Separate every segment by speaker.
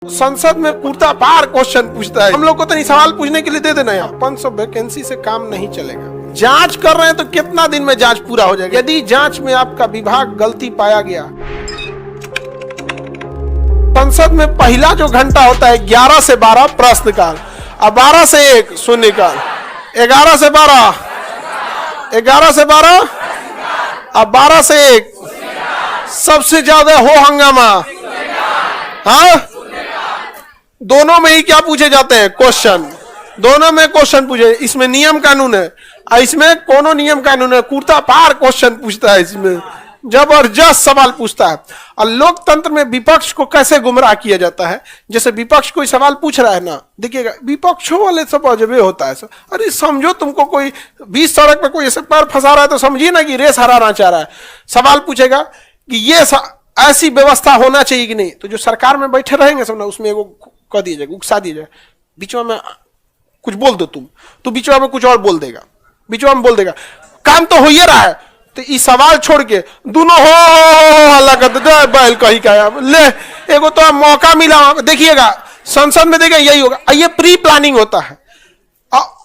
Speaker 1: संसद में पूर्ता पार क्वेश्चन पूछता है। हम लोग को तो नहीं सवाल पूछने के लिए दे देना है। 500 वैकेंसी से काम नहीं चलेगा। जांच कर रहे हैं तो कितना दिन में जांच पूरा हो जाएगा? यदि जांच में आपका विभाग गलती पाया गया, संसद में पहला जो घंटा होता है 11 से 12 प्रश्नकाल, अब 12 से 1 शून्यकाल, 11 से 12, 11 से 12, अब 12 से 1 सबसे ज्यादा हो हंगामा। हाँ, दोनों में ही क्या पूछे जाते हैं? क्वेश्चन। दोनों में क्वेश्चन पूछे। इसमें नियम कानून है, इसमें कोनो नियम कानून है। कुर्ता पार क्वेश्चन पूछता है, इसमें जबरदस्त सवाल पूछता है। और लोकतंत्र में विपक्ष को कैसे गुमराह किया जाता है? जैसे विपक्ष कोई सवाल पूछ रहा है ना, देखिएगा विपक्षों वाले सब अजबे होता है। अरे समझो, तुमको कोई 20 सड़क पे कोई ऐसे पैर फंसा रहा है तो समझिए ना कि रेस हराना चाह रहा है। सवाल पूछेगा कि ये ऐसी व्यवस्था होना चाहिए कि नहीं, तो जो सरकार में बैठे रहेंगे सब ना, उसमें एगो कह दिया जाएगा, उकसा दिया जाए, बीच में कुछ बोल दो तुम, तो बीच में कुछ और बोल देगा, बीच में बोल देगा। काम तो हो ही रहा है, तो इस सवाल छोड़ के दोनों हो हल्ला कर देते, बैल कहीं का ले एगो तो मौका मिला। देखिएगा संसद में देखिए यही होगा। ये प्री प्लानिंग होता है।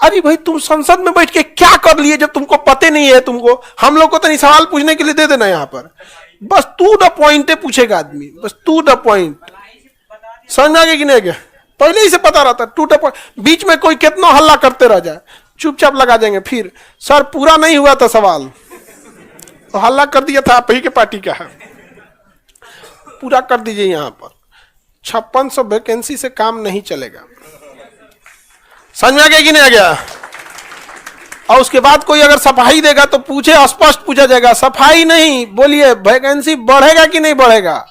Speaker 1: अरे भाई, तुम संसद में बैठ के क्या कर लिए जब तुमको पते नहीं है? तुमको हम लोग को तो नहीं सवाल पूछने के लिए दे देना। यहाँ पर बस टू द पॉइंट पूछेगा आदमी, बस टू द पॉइंट। समझ में आ गया कि नहीं गया? पहले ही से पता रहता है टू द पॉइंट। बीच में कोई कितना हल्ला करते रह जाए, चुपचाप लगा देंगे। फिर सर पूरा नहीं हुआ था सवाल, तो हल्ला कर दिया था आप ही के पार्टी का है, पूरा कर दीजिए। यहाँ पर 5600 वैकेंसी से काम नहीं चलेगा। समझ में आ गया कि नहीं आ गया? और उसके बाद कोई अगर सफाई देगा तो पूछे, स्पष्ट पूछा जाएगा, सफाई नहीं, बोलिए वैकेंसी बढ़ेगा कि नहीं बढ़ेगा?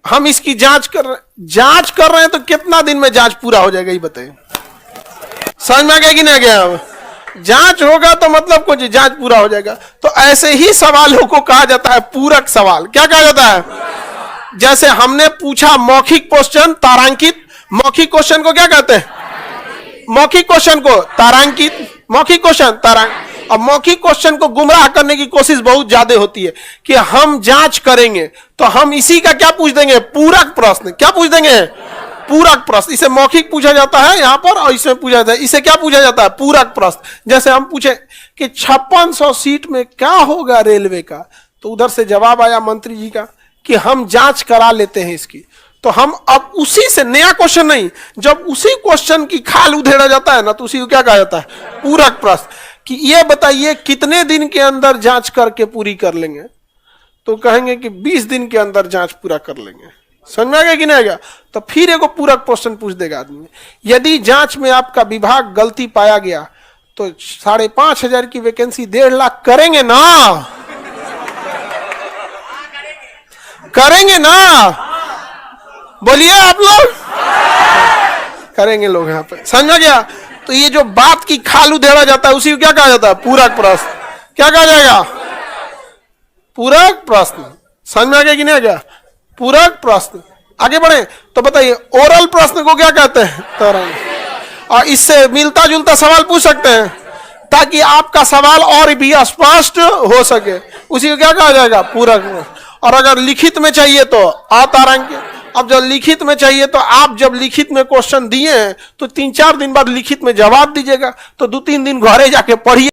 Speaker 1: हम इसकी जांच कर रहे हैं तो कितना दिन में जांच पूरा हो जाएगा ये बताइए। समझ में आ गया कि नहीं आ गया? जांच होगा तो मतलब कुछ जांच पूरा हो जाएगा। तो ऐसे ही सवालों को कहा जाता है पूरक सवाल। क्या कहा जाता है? जैसे हमने पूछा मौखिक क्वेश्चन तारांकित, मौखिक क्वेश्चन को क्या कहते हैं? मौखिक क्वेश्चन को तारांकित, मौखिक क्वेश्चन तारांकित। अब मौखिक क्वेश्चन को गुमराह करने की कोशिश बहुत ज्यादा होती है कि हम जांच करेंगे तो हम इसी का क्या पूछ देंगे? पूरक प्रश्न। क्या पूछ देंगे? पूरक प्रश्न। इसे मौखिक पूछा जाता है यहाँ पर, और इसमें पूछा जाता है, इसे क्या पूछा जाता है? पूरक प्रश्न। जैसे हम पूछे कि 5600 सीट में क्या होगा रेलवे का, तो उधर से जवाब आया मंत्री जी का कि हम जांच करा लेते हैं इसकी। तो हम अब उसी से, नया क्वेश्चन नहीं, जब उसी क्वेश्चन की खाल उधेड़ा जाता है ना, तो उसी को क्या कहा जाता है? पूरक प्रश्न। कि ये बताइए कितने दिन के अंदर जांच करके पूरी कर लेंगे? तो कहेंगे कि 20 दिन के अंदर जांच पूरा कर लेंगे। समझ में आ गया कि नहीं आ गया? तो फिर एगो पूरक क्वेश्चन पूछ देगा आदमी, यदि जांच में आपका विभाग गलती पाया गया तो 5500 की वैकेंसी 1.5 लाख करेंगे ना? करेंगे ना? बोलिए आप लोग। करेंगे लोग यहाँ पे। समझ में गया? तो ये जो बात की खाल उधेड़ा जाता है उसी को क्या कहा जाता है? पूरक प्रश्न। क्या कहा जाएगा? पूरक प्रश्न। समझ में आ गया कि नहीं आ गया? पूरक प्रश्न। आगे बढ़े तो बताइए, ओरल प्रश्न को क्या कहते हैं? और इससे मिलता जुलता सवाल पूछ सकते हैं ताकि आपका सवाल और भी स्पष्ट हो सके। उसी को क्या कहा जाएगा? पूरक। और अगर लिखित में चाहिए तो अतारांकित। अब जब लिखित में चाहिए तो आप जब लिखित में क्वेश्चन दिए हैं तो 3-4 दिन बाद लिखित में जवाब दीजिएगा, तो 2-3 दिन घरे जाके पढ़िए।